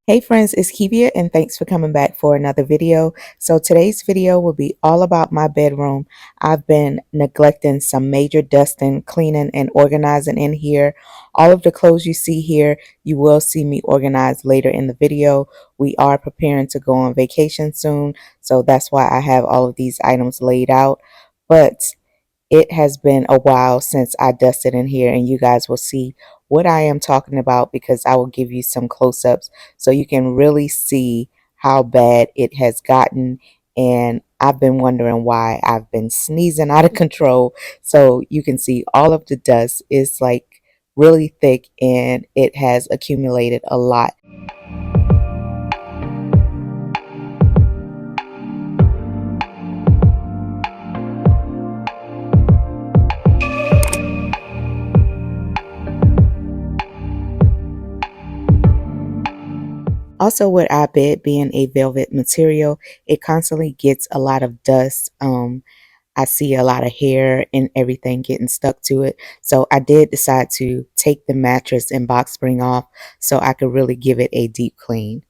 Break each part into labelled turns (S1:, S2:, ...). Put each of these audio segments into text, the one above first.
S1: Hey friends, it's Kivia and thanks for coming back for another video. So today's video will be all about my bedroom. I've been neglecting some major dusting, cleaning, and organizing in here. All of the clothes you see here, you will see me organize later in the video. We are preparing to go on vacation soon, so that's why I have all of these items laid out. But it has been a while since I dusted in here, and you guys will see what I am talking about because I will give you some close-ups so you can really see how bad it has gotten. And I've been wondering why I've been sneezing out of control. So you can see all of the dust is like really thick and it has accumulated a lot. Also, with our bed being a velvet material, it constantly gets a lot of dust. I see a lot of hair and everything getting stuck to it. So I did decide to take the mattress and box spring off so I could really give it a deep clean.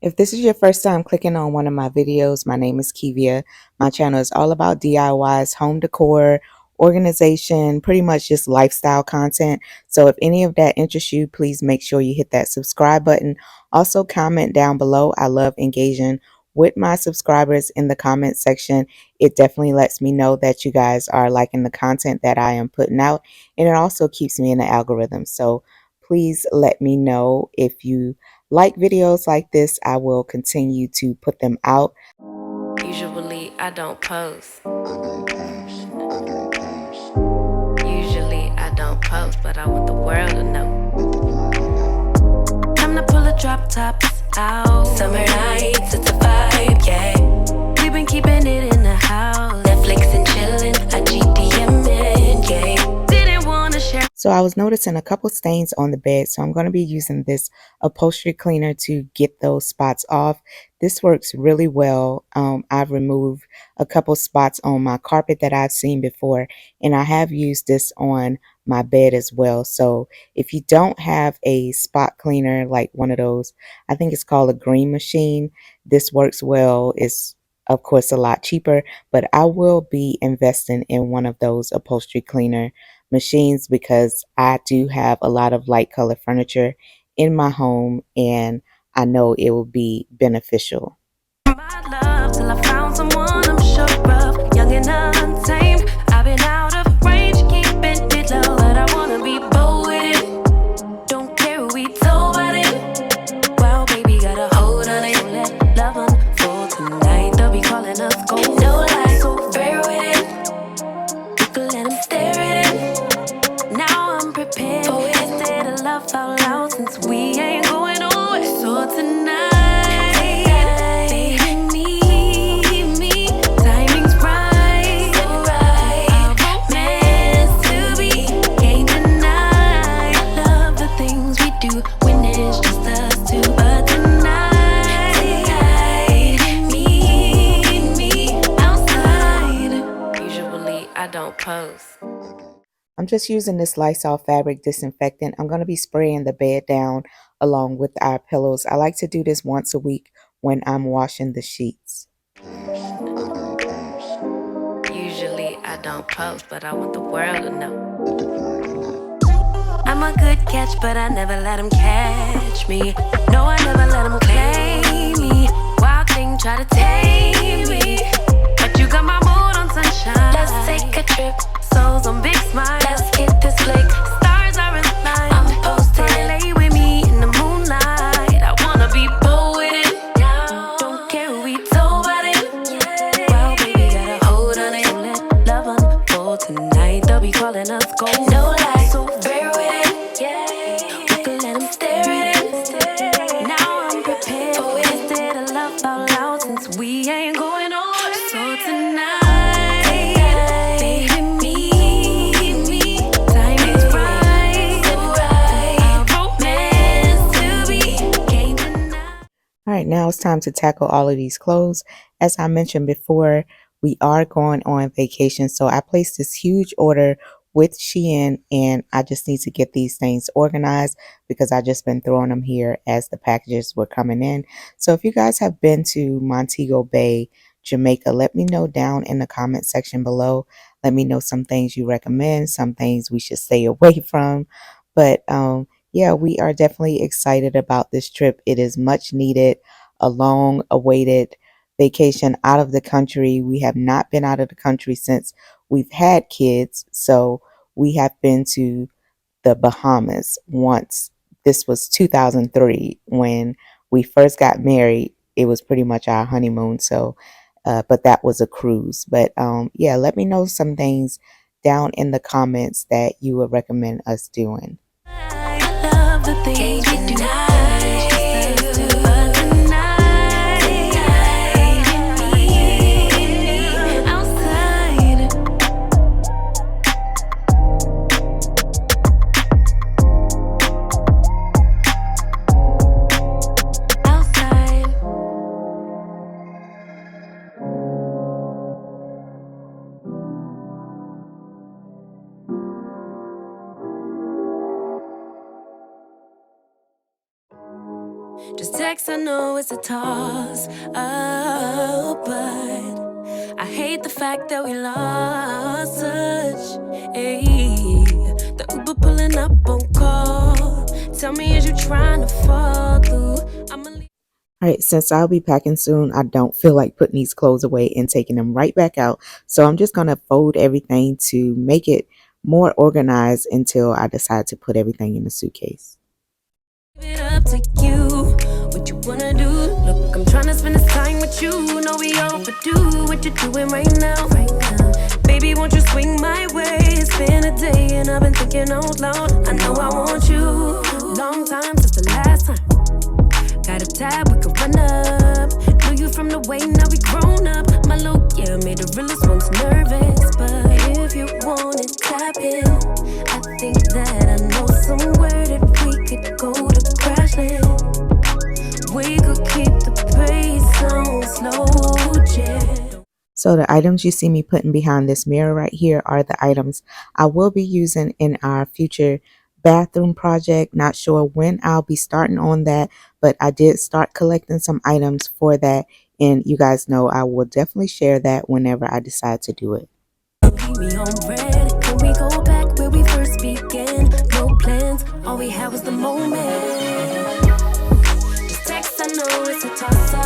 S1: If this is your first time clicking on one of my videos, my name is Kivia. My channel is all about DIYs, home decor, organization, pretty much just lifestyle content. So if any of that interests you, please make sure you hit that subscribe button. Also comment down below. I love engaging with my subscribers in the comment section. It definitely lets me know that you guys are liking the content that I am putting out, and it also keeps me in the algorithm. So please let me know if you like videos like this. I will continue to put them out.
S2: Usually I don't post. Usually I don't post, but I want the world to know. Time to pull a drop tops out. Summer nights, it's a vibe, yeah. We've been keeping it in the house. Netflix and chillin', I GDMing, yeah. Didn't wanna share.
S1: So I was noticing a couple stains on the bed, so I'm going to be using this upholstery cleaner to get those spots off. This works really well. I've removed a couple spots on my carpet that I've seen before, and I have used this on my bed as well. So if you don't have a spot cleaner like one of those, I think it's called a green machine, this works well. It's of course a lot cheaper, but I will be investing in one of those upholstery cleaner machines because I do have a lot of light color furniture in my home and I know it will be beneficial.
S2: My love till I found someone I'm sure of, young and untamed. I've been out of range, keeping it low, but I wanna be bold with it. Don't care who we told about it. Wow, baby, got a hold on it. Let love unfold tonight. They'll be calling us gold. No lies, so fair with it. You can let them stare at it. Now I'm prepared. Oh, instead of love out loud, since we ain't going nowhere. So tonight.
S1: I'm just using this Lysol fabric disinfectant. I'm going to be spraying the bed down along with our pillows. I like to do this once a week when I'm washing the sheets.
S2: Usually I don't post, but I want the world to know. I'm a good catch, but I never let them catch me. No, I never let them claim me. Wild thing try to tame me, but you got my mood on sunshine. Let's take a trip, souls on big smiles. Let's hit this lake, stars are in line. I'm posted, lay with me in the moonlight. I wanna be bold with it. Don't care who we told about it. Well, baby, got a hold on it. Let love unfold tonight. They'll be calling us gold. No lies, so fair with it. We can let them stare at it. Now I'm prepared. Oh, instead of love out loud, since we ain't going nowhere. So tonight.
S1: Alright, now it's time to tackle all of these clothes. As I mentioned before, we are going on vacation, so I placed this huge order with Shein, and I just need to get these things organized because I just been throwing them here as the packages were coming in. So if you guys have been to Montego Bay, Jamaica, let me know down in the comment section below. Let me know some things you recommend, some things we should stay away from. But yeah, we are definitely excited about this trip. It is much needed, a long awaited vacation out of the country. We have not been out of the country since we've had kids. So we have been to the Bahamas once. This was 2003 when we first got married. It was pretty much our honeymoon. So, but that was a cruise. But yeah, let me know some things down in the comments that you would recommend us doing.
S2: I love the things we do. Just text, I know it's a toss up, but I hate the fact that we lost touch. Ayy, the Uber pulling up on call. Tell me, is you trying to fall through?
S1: All right, since I'll be packing soon, I don't feel like putting these clothes away and taking them right back out. So I'm just going to fold everything to make it more organized until I decide to put everything in the suitcase.
S2: Leave it up to you, what you wanna do. Look, I'm trying to spend this time with you. Know we overdue what you're doing right now. Baby, won't you swing my way? It's been a day and I've been thinking out loud. I know I want you. Long time since the last time. Got a tab, we could run up. Knew you from the way, now we grown up. My look, yeah, made the realest ones nervous. But if you want it, tap in. I think that I know somewhere that we could go to crash land. We could keep the pace on slow jam.
S1: So the items you see me putting behind this mirror right here are the items I will be using in our future bathroom project. Not sure when I'll be starting on that, but I did start collecting some items for that, and you guys know I will definitely share that whenever I decide to do it.
S2: We on red. Can we go back where we first began? No plans, all we had was the moment. Just text, I know it's a toss up.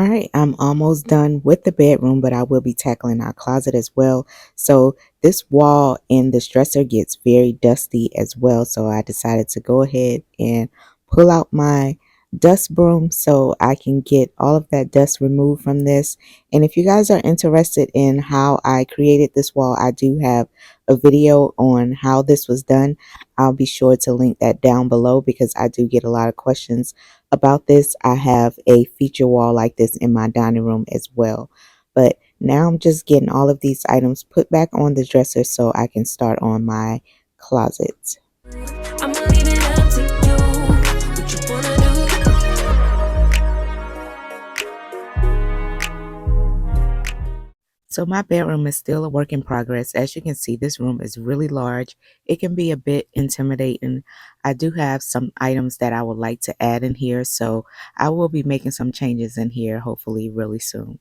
S1: All right, I'm almost done with the bedroom, but I will be tackling our closet as well. So this wall in this dresser gets very dusty as well. So I decided to go ahead and pull out my dust broom so I can get all of that dust removed from this. And if you guys are interested in how I created this wall, I do have a video on how this was done. I'll be sure to link that down below because I do get a lot of questions about this. I have a feature wall like this in my dining room as well. But now I'm just getting all of these items put back on the dresser so I can start on my closet. So my bedroom is still a work in progress. As you can see, this room is really large. It can be a bit intimidating. I do have some items that I would like to add in here, so I will be making some changes in here hopefully really soon.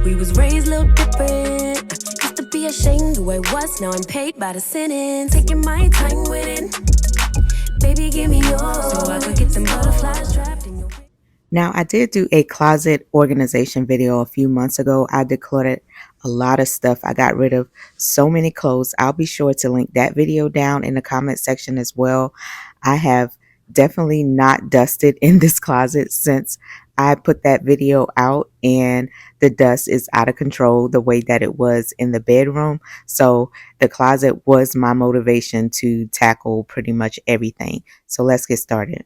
S2: We was raised a little different. I used to be ashamed who I was, now I'm paid by the sentence. Taking my time with it. Baby, give me yours so I could get them butterflies trapped in your.
S1: Now, I did do a closet organization video a few months ago. I decluttered a lot of stuff. I got rid of so many clothes. I'll be sure to link that video down in the comment section as well. I have definitely not dusted in this closet since I put that video out, and the dust is out of control the way that it was in the bedroom. So the closet was my motivation to tackle pretty much everything. So let's get started.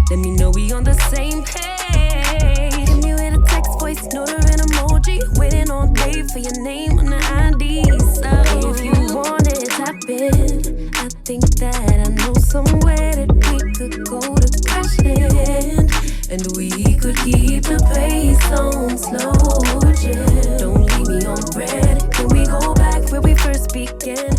S2: Let me know we on the same page. Give me with a text, voice note, or an emoji. Waiting on day for your name on the ID. So if you want it, tap in. I think that I know somewhere that we could go to crash land, and we could keep the pace on slow jam. Don't leave me on red. Can we go back where we first began?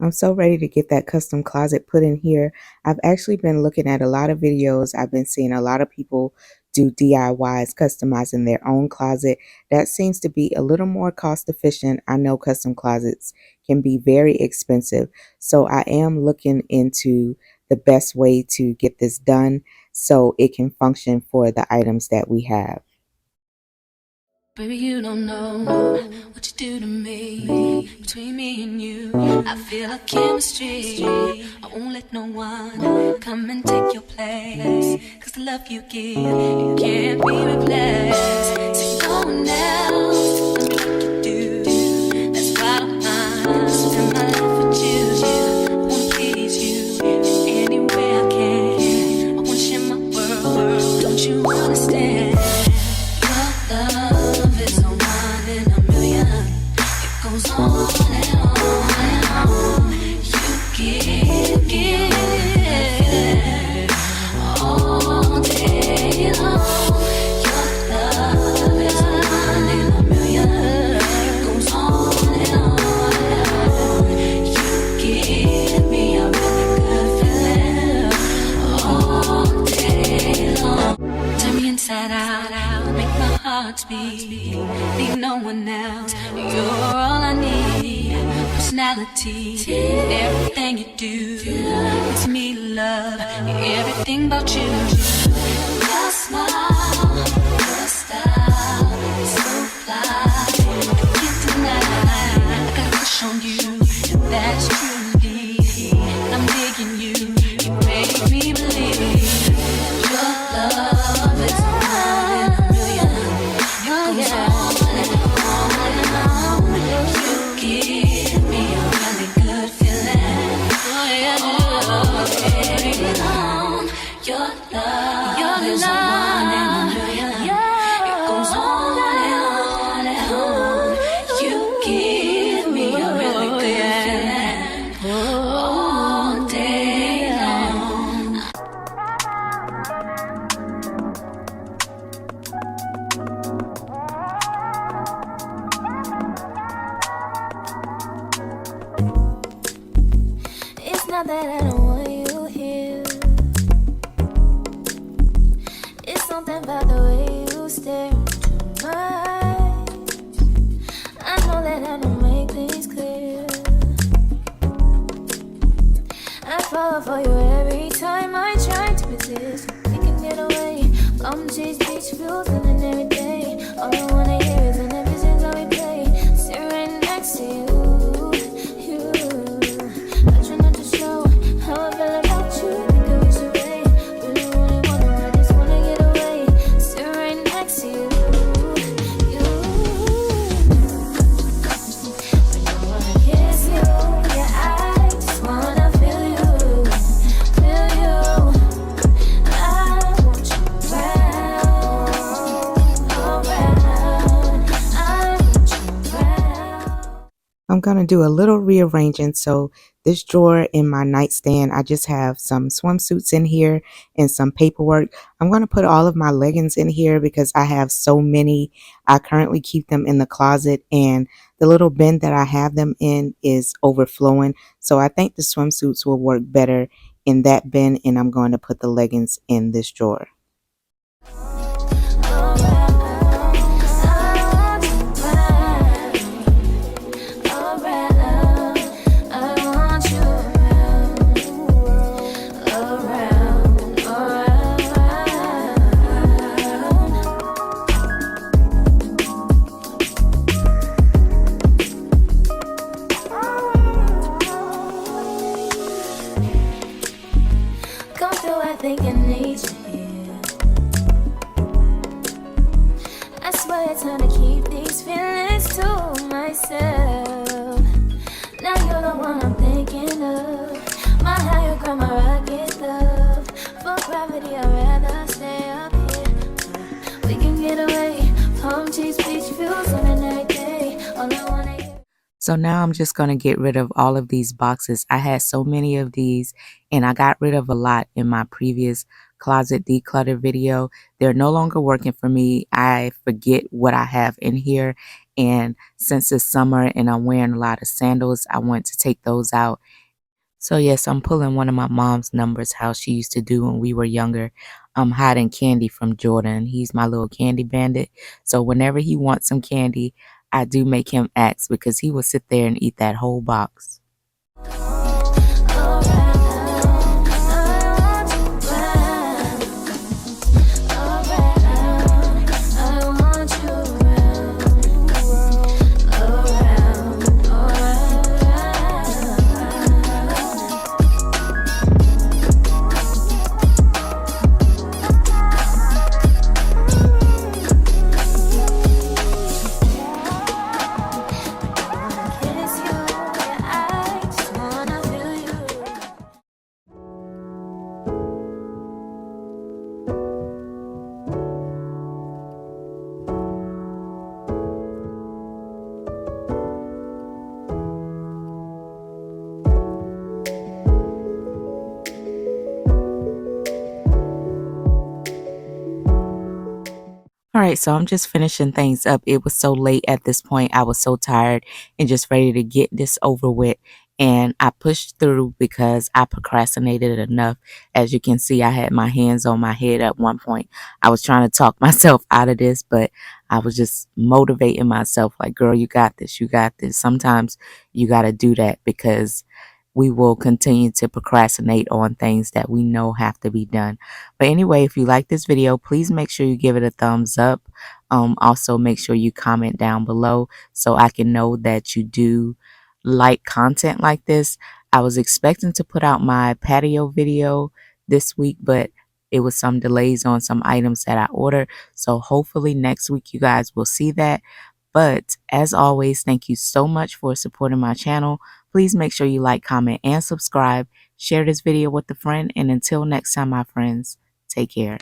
S1: I'm so ready to get that custom closet put in here. I've actually been looking at a lot of videos. I've been seeing a lot of people do DIYs, customizing their own closet. That seems to be a little more cost efficient. I know custom closets can be very expensive. So I am looking into the best way to get this done so it can function for the items that we have.
S2: Baby, you don't know what you do to me. Between me and you, I feel a chemistry. I won't let no one come and take your place. Cause the love you give, it can't be replaced. So no one else does me like you do. That's why I don't mind spend my life with you. I wanna please you any way I can. I wanna share my world, don't you understand? Your love is a one in a million. It goes on and on and on. You give all day long. Your love is a one in a million. It goes on and on and on. You give me a really good feeling all day long. Turn me inside out, make my heart beat. Need no one else, you're all I need. Personality, everything you do makes me love everything about you. Your smile, your style, so fly. I can't deny, I got a crush on you, and that's true indeed. I'm digging you, you make me believe. Your love is one in a million. It goes on and on and on. You give me a really good feeling. Oh yeah, all day long. Your love is one in a million. It goes on and on and on. You give me a really good feeling all day long. It's not that I don't want you here. It's something about the way you stare into my eyes. I know that I don't make things clear. I fall for you every time I try to resist. We can get away. Chase beach views and every day. All I wanna hear is an episode that we play. Sit right next to you. I try not to show how I feel about you. Think I wish away. Really wanna, I just wanna get away. Sit right next to you. When I wanna kiss you, yeah, I just wanna feel you. I want you around, I want you around.
S1: I'm going to do a little rearranging. So this drawer in my nightstand, I just have some swimsuits in here and some paperwork. I'm going to put all of my leggings in here because I have so many. I currently keep them in the closet, and the little bin that I have them in is overflowing. So I think the swimsuits will work better in that bin, and I'm going to put the leggings in this drawer.
S2: Come through, I think I need you here. I swear it's hard to keep these feelings to myself. Now you're the one I'm thinking of. My higher ground, my rocket love. For gravity, I'd rather stay up here. We can get away. Palm trees, beach views on a night day.
S1: So now I'm just going to get rid of all of these boxes. I had so many of these and I got rid of a lot in my previous closet declutter video. They're no longer working for me. I forget what I have in here. And since it's summer and I'm wearing a lot of sandals, I want to take those out. So yes, I'm pulling one of my mom's numbers, how she used to do when we were younger. I'm hiding candy from Jordan. He's my little candy bandit. So whenever he wants some candy, I do make him ask because he will sit there and eat that whole box. All right, so I'm just finishing things up. It was so late at this point. I was so tired and just ready to get this over with. And I pushed through because I procrastinated enough. As you can see, I had my hands on my head at one point. I was trying to talk myself out of this, but I was just motivating myself like, girl, you got this. You got this. Sometimes you got to do that because we will continue to procrastinate on things that we know have to be done. But anyway, if you like this video, please make sure you give it a thumbs up. Also, make sure you comment down below so I can know that you do like content like this. I was expecting to put out my patio video this week, but it was some delays on some items that I ordered. So hopefully next week you guys will see that. But as always, thank you so much for supporting my channel. Please make sure you like, comment, and subscribe. Share this video with a friend. And until next time, my friends, take care.